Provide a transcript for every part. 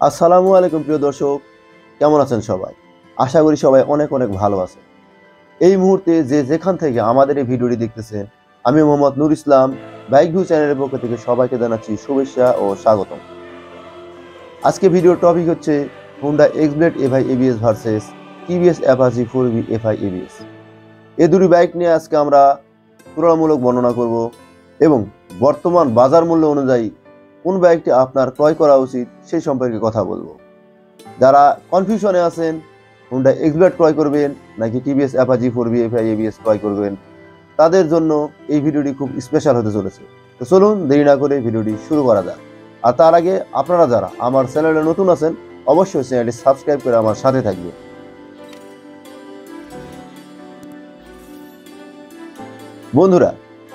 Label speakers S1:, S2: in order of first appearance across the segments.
S1: আসসালামু আলাইকুম প্রিয় দর্শক, কেমন আছেন সবাই? আশা করি সবাই অনেক অনেক ভালো আছেন। এই মুহূর্তে যে যেখান থেকে আমাদের এই ভিডিওটি দেখতেছেন, আমি মোহাম্মদ নূর ইসলাম বাইক ভিউ চ্যানেলের পক্ষ থেকে সবাইকে জানাচ্ছি শুভেচ্ছা ও স্বাগতম। আজকে ভিডিওর টপিক হচ্ছে Honda X Blade FI ABS versus TVS Apache 4V FI ABS. এই দুটি বাইক নিয়ে আজকে আমরা তুলনামূলক বর্ণনা করব এবং বর্তমান বাজার মূল্য অনুযায়ী কোন বাইকটি আপনার ক্রয় করা উচিত সেই সম্পর্কে কথা বলবো। যারা কনফিউশনে আছেন হোন্ডা এক্সব্লেড ক্রয় করবেন নাকি TVS Apache 4V FI ABS ক্রয় করবেন, তাদের জন্য এই ভিডিওটি খুব স্পেশাল হতে চলেছে। তো চলুন দেরি না করে ভিডিওটি শুরু করা যাক। আর তার আগে আপনারা যারা আমার চ্যানেলে নতুন আছেন অবশ্যই চ্যানেলটি সাবস্ক্রাইব করে আমার সাথে থাকবেন। বন্ধুরা,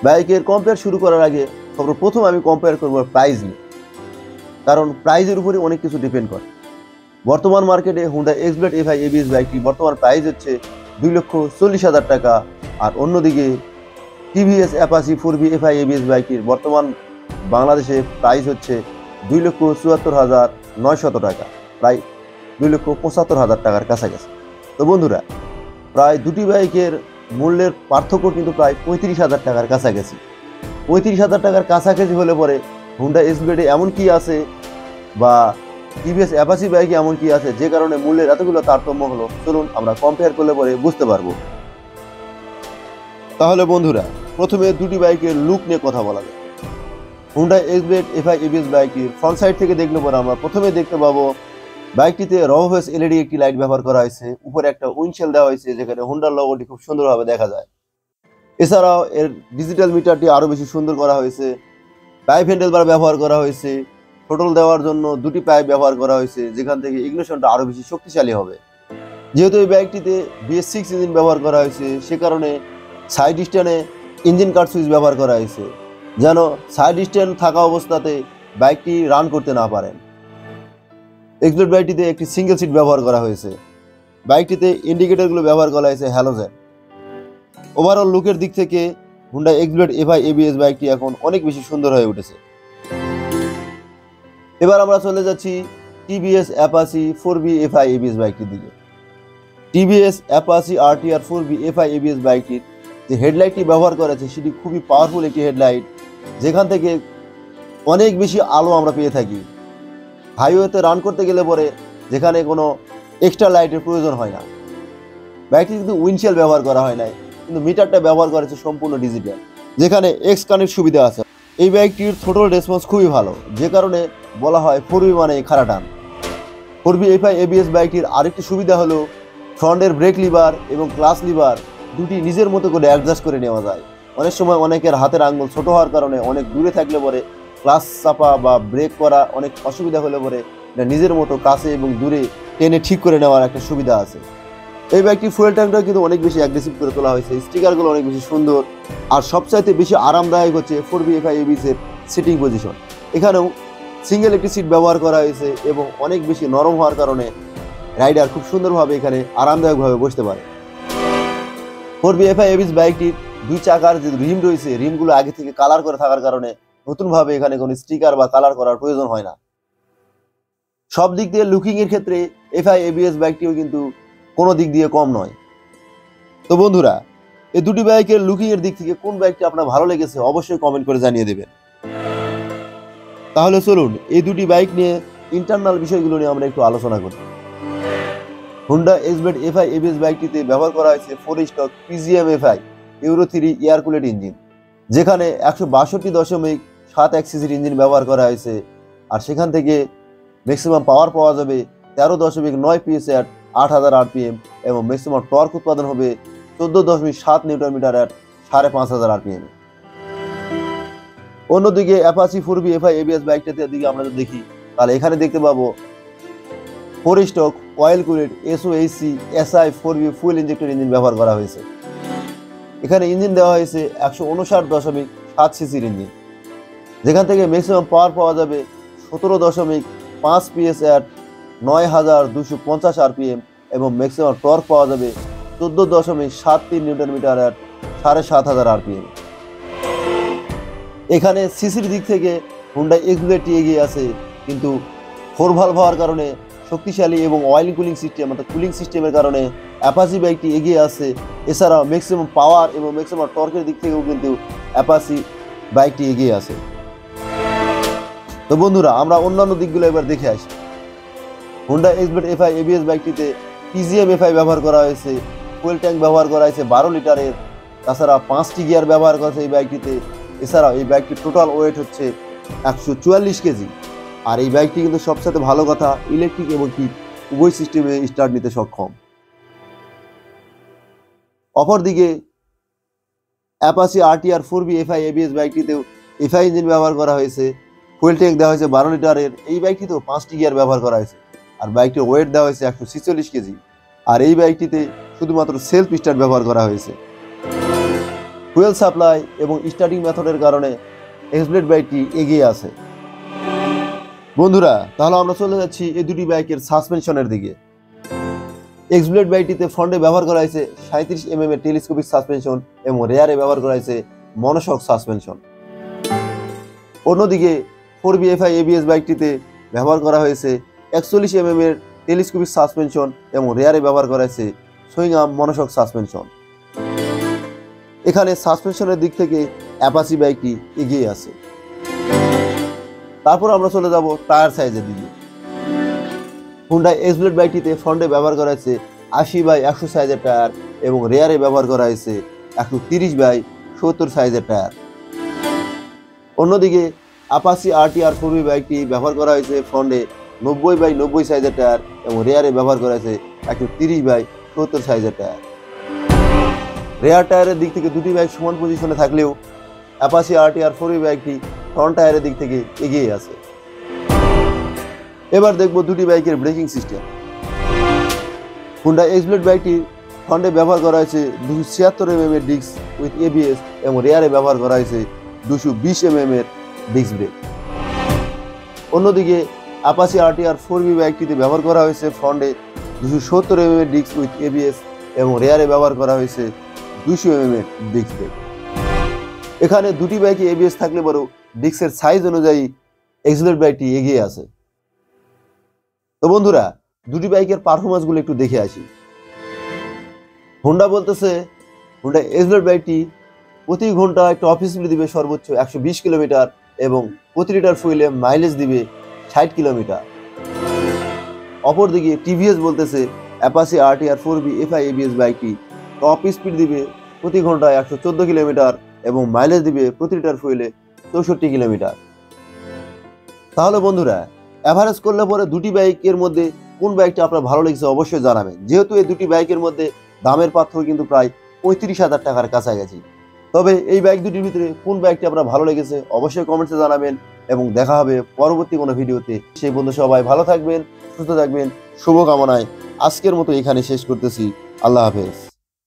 S1: বাইকের কম্পেয়ার শুরু করার আগে সর্বপ্রথম আমি কম্পেয়ার করব প্রাইস নিয়ে, কারণ প্রাইজের উপরে অনেক কিছু ডিপেন্ড করে। বর্তমান মার্কেটে হোন্ডা এক্সব্লেড এফআই এবিএস বাইকটি বর্তমান প্রাইস হচ্ছে 2,40,000 টাকা, আর অন্যদিকে TVS Apache 4V FI ABS বাইকটির বর্তমান বাংলাদেশে প্রাইস হচ্ছে 2,74,900 টাকা, প্রায় 2,75,000 টাকার কাছাকাছি। তো বন্ধুরা, প্রায় দুটি বাইকের মূল্যের পার্থক্য কিন্তু প্রায় 35,000 টাকার কাছাকাছি। 35,000 টাকার কাছাকাছি হলে পরে হোন্ডা এক্সব্লেডে এমন কি আছে বা টিভিএস অ্যাপাচি বাইকে এমন কি আছে যে কারণে মূল্যের এতগুলো তারতম্য হলো, চলুন আমরা কম্পেয়ার করলে পরে বুঝতে পারবো। তাহলে বন্ধুরা, প্রথমে দুটি বাইকের লুক নিয়ে কথা বলা যায়। হোন্ডা এক্সব্লেড এফআই এবিএস বাইকটির ফ্রন্ট সাইড থেকে দেখলে পরে আমরা প্রথমে দেখতে পাবো বাইকটিতে রফেস এলইডি একটি লাইট ব্যবহার করা হয়েছে, উপরে একটা উইন্ডশেল দেওয়া হয়েছে যেখানে হোন্ডার লোগোটি খুব সুন্দরভাবে দেখা যায়। এছাড়াও এর ডিজিটাল মিটারটি আরো বেশি সুন্দর করা হয়েছে। পাইপ হ্যান্ডেল বার ব্যবহার করা হয়েছে। থ্রোটল দেওয়ার জন্য দুটি পাইপ ব্যবহার করা হয়েছে যেখান থেকে ইগনিশনটা আরো বেশি শক্তিশালী হবে। যেহেতু এই বাইকটিতে BS6 ইঞ্জিন ব্যবহার করা হয়েছে, সে কারণে সাইড স্ট্যান্ডে ইঞ্জিন কাট সুইচ ব্যবহার করা হয়েছে যেন সাইড স্ট্যান্ড থাকা অবস্থাতে বাইকটি রান করতে না পারেন। এক্সব্লেড বাইকটিতে একটি সিঙ্গেল সিট ব্যবহার করা হয়েছে। বাইকটিতে ইন্ডিকেটরগুলো ব্যবহার করা হয়েছে হ্যালোজেন। ওভারঅল লুকের দিক থেকে হোন্ডা এক্সব্লেড এফআই এবিএস বাইকটি এখন অনেক বেশি সুন্দর হয়ে উঠেছে। এবার আমরা চলে যাচ্ছি TVS Apache 4V FI ABS বাইকটির দিকে। TVS Apache RTR 4V FI ABS বাইকটির যে হেডলাইটটি ব্যবহার করেছে সেটি খুবই পাওয়ারফুল একটি হেডলাইট, যেখান থেকে অনেক বেশি আলো আমরা পেয়ে থাকি। হাইওয়েতে রান করতে গেলে পরে যেখানে কোনো এক্সট্রা লাইটের প্রয়োজন হয় না। বাইকটি কিন্তু উইন্ডশেল ব্যবহার করা হয় নাই, কিন্তু মিটারটা ব্যবহার করেছে সম্পূর্ণ ডিজিটাল, যেখানে এক্স কানেক্ট সুবিধা আছে। এই বাইকটির থ্রোটল রেসপন্স খুবই ভালো, যে কারণে বলা হয় 4V মানে খাড়া টান। 4V এফআই এবিএস বাইকটির আরেকটি সুবিধা হলো ফ্রন্টের ব্রেক লিভার এবং ক্লাচ লিভার দুটি নিজের মতো করে অ্যাডজাস্ট করে নেওয়া যায়। অনেক সময় অনেকের হাতের আঙ্গুল ছোট হওয়ার কারণে অনেক দূরে থাকলে পরে ক্লাচ চাপা বা ব্রেক করা অনেক অসুবিধা হলে পরে এটা নিজের মতো কাছে এবং দূরে টেনে ঠিক করে নেওয়ার একটা সুবিধা আছে। এই বাইকটি ফুয়েল ট্যাঙ্কটা কিন্তু অনেক বেশি অ্যাগ্রেসিভ করে তোলা হয়েছে, স্টিকারগুলো অনেক বেশি সুন্দর, আর সবচাইতে বেশি আরামদায়ক হচ্ছে 4V এফআই এবিএস এর সিটিং পজিশন। এখানেও সিঙ্গেল একটি সিট ব্যবহার করা হয়েছে এবং অনেক বেশি নরম হওয়ার কারণে রাইডার খুব সুন্দরভাবে এখানে আরামদায়কভাবে বসতে পারে। 4V এফআই এবিএস বাইকটির দুই চাকার যে রিম রয়েছে, রিমগুলো আগে থেকে কালার করে থাকার কারণে নতুনভাবে এখানে কোনো স্টিকার বা কালার করার প্রয়োজন হয় না। সব দিক দিয়ে লুকিং এর ক্ষেত্রে এফআই এবিএস বাইকটিও কিন্তু কোনো দিক দিয়ে কম নয়। তো বন্ধুরা, এই দুটি বাইকের লুকিং এর দিক থেকে কোন বাইকটি আপনার ভালো লেগেছে অবশ্যই কমেন্ট করে জানিয়ে দেবেন। তাহলে চলুন এই দুটি বাইক নিয়ে ইন্টারনাল বিষয়গুলো নিয়ে আমরা একটু আলোচনা করি। হোন্ডা এক্সব্লেড এফআই এবিএস বাইকটিতে ব্যবহার করা হয়েছে 4 stroke PGM FI Euro 3 air cooled engine, যেখানে 162.7 সিসির ইঞ্জিন ব্যবহার করা হয়েছে, আর সেখান থেকে ম্যাক্সিমাম পাওয়ার পাওয়া যাবে 13.9 PS at 8,000 RPM এবং ম্যাক্সিমাম টর্ক উৎপাদন হবে 14.7 নিউটন মিটার at 5,500 RPM। অন্যদিকে অ্যাপাচি 4V এফআই এবিএস বাইকটাতে দিকে আমরা যদি দেখি তাহলে এখানে দেখতে পাবো 4 stroke oil cooled SOHC SI 4V fuel injector engine ব্যবহার করা হয়েছে। এখানে ইঞ্জিন দেওয়া হয়েছে 159.7 সিসির ইঞ্জিন, যেখান থেকে ম্যাক্সিমাম পাওয়ার পাওয়া যাবে 17.5 PS at 9,250 RPM এবং ম্যাক্সিমাম টর্ক পাওয়া যাবে 14.73 নিউটন মিটার at 7,500 RPM। এখানে সিসির দিক থেকে হোন্ডা এক্সব্লেডটি এগিয়ে আছে, কিন্তু 4 ভালভ হওয়ার কারণে শক্তিশালী এবং অয়েল কুলিং সিস্টেম অর্থাৎ কুলিং সিস্টেমের কারণে অ্যাপাচি বাইকটি এগিয়ে আসছে। এছাড়াও ম্যাক্সিমাম পাওয়ার এবং ম্যাক্সিমাম টর্কের দিক থেকেও কিন্তু অ্যাপাচি বাইকটি এগিয়ে আসে। তো বন্ধুরা, আমরা অন্যান্য দিকগুলো এবার দেখে আসি। হোন্ডা এক্সব্লেড এফআই এবিএস বাইকটিতে পিজিএম এফআই ব্যবহার করা হয়েছে, ফুয়েল ট্যাঙ্ক ব্যবহার করা হয়েছে 12 লিটারের, তাছাড়া 5টি গিয়ার ব্যবহার করা হয়েছে এই বাইকটিতে। এছাড়াও এই বাইকটির টোটাল ওয়েট হচ্ছে 144 কেজি। আর এই বাইকটি কিন্তু সবচেয়ে ভালো কথা, ইলেকট্রিক এবং কিক উভয় সিস্টেমে স্টার্ট নিতে সক্ষম। অপরদিকে অ্যাপাচি আরটিআর 4বি এফআই এবিএস বাইকটিতেও এফআই ইঞ্জিন ব্যবহার করা হয়েছে, ফুয়েল ট্যাঙ্ক দেওয়া হয়েছে 12 লিটারের। এই বাইকটিতেও 5টি গিয়ার ব্যবহার করা হয়েছে আর বাইকটির ওয়েট দেওয়া হয়েছে 146 কেজি। আর এই বাইকটিতে শুধুমাত্র সেলফ স্টার্ট ব্যবহার করা হয়েছে। ফুয়েল সাপ্লাই এবং স্টার্টিং মেথডের কারণে এক্সব্লেড বাইকটি এগিয়ে আছে। বন্ধুরা, তাহলে আমরা চলে যাচ্ছি এই দুটি বাইকের সাসপেনশনের দিকে। এক্সব্লেড বাইকটিতে ফ্রন্টে ব্যবহার করা হয়েছে 37 mm এর টেলিস্কোপিক সাসপেনশন এবং রেয়ারে ব্যবহার করা হয়েছে মনোশক সাসপেনশন। অন্যদিকে 4বি এফআই এবিএস বাইকটিতে ব্যবহার করা হয়েছে 41 mm এর টেলিস্কোপিক সাসপেনশন এবং রেয়ারে ব্যবহার করা হয়েছে সুইং আর্ম মনোশক সাসপেনশন। এখানে সাসপেনশনের দিক থেকে অ্যাপাচি বাইকটি এগিয়ে আছে। তারপর আমরা চলে যাব টায়ার সাইজের দিকে। হোন্ডা এক্সব্লেড বাইকটিতে ফ্রন্টে ব্যবহার করা হয়েছে 80/100 সাইজের টায়ার এবং রেয়ারে ব্যবহার করা হয়েছে 130/70 সাইজের টায়ার। অন্যদিকে অ্যাপাচি আরটিআর 4বি বাইকটি ব্যবহার করা হয়েছে ফ্রন্টে 90/90 সাইজের টায়ার এবং রেয়ারে ব্যবহার করা হয়েছে 130/70 সাইজের টায়ার। রেয়ার টায়ারের দিক থেকে দুটি বাইক সমান পজিশনে থাকলেও অ্যাপাচি আরটিআর 4বি বাইকটি ফ্রন্ট টায়ারের দিক থেকে এগিয়ে আছে। এবার দেখব দুটি বাইকের ব্রেকিং সিস্টেম। হোন্ডা এক্সব্লেড বাইকটি ফ্রন্টে ব্যবহার করা হয়েছে 276 mm এর ডিস্ক উইথ এবিএস এবং রেয়ারে ব্যবহার করা হয়েছে 220 mm এর ডিস্ক ব্রেক। অন্যদিকে অ্যাপাচি আরটিআর 4বি বাইকটিতে ব্যবহার করা হয়েছে ফ্রন্টে 270 mm এর ডিস্ক উইথ এবিএস এবং রেয়ারে ব্যবহার করা হয়েছে 200 mm এর ডিস্ক ব্রেক। এখানে দুটি বাইকে এবিএস থাকলে বড় ডিস্কের সাইজ অনুযায়ী এক্সব্লেড বাইকটি এগিয়ে আছে। তো বন্ধুরা, দুটি বাইকের পারফরমেন্সগুলো একটু দেখে আসি। হোন্ডা বলতেছে হোন্ডা এক্সব্লেড বাইকটি প্রতি ঘন্টায় টপ স্পিড দিবে সর্বোচ্চ 120 কিলোমিটার এবং প্রতি লিটার ফুয়েলে মাইলেজ দিবে 60 কিলোমিটার। অপরদিকে টিভিএস বলতেছে অ্যাপাচি আরটিআর 4বি এফআই এবিএস বাইকটি টপ স্পিড দিবে প্রতি ঘন্টায় 114 কিলোমিটার এবং মাইলেজ দিবে প্রতি লিটার ফুয়েলে 64 কিলোমিটার। তাহলে বন্ধুরা, অ্যাভারেজ করলে পরে দুটি বাইকের মধ্যে কোন বাইকটা আপনার ভালো লেগেছে অবশ্যই জানাবেন। যেহেতু এই দুটি বাইকের মধ্যে দামের পার্থক্য কিন্তু প্রায় 35,000 টাকার কাছাকাছি। তবে এই বাইক দুটির ভিতরে কোন বাইকটি আপনার ভালো লেগেছে অবশ্যই কমেন্টসে জানাবেন এবং দেখা হবে পরবর্তী কোনো ভিডিওতে। সেই বন্ধু সবাই ভালো থাকবেন, সুস্থ থাকবেন, শুভকামনায় আজকের মতো এখানে শেষ করতেছি। আল্লাহ হাফেজ।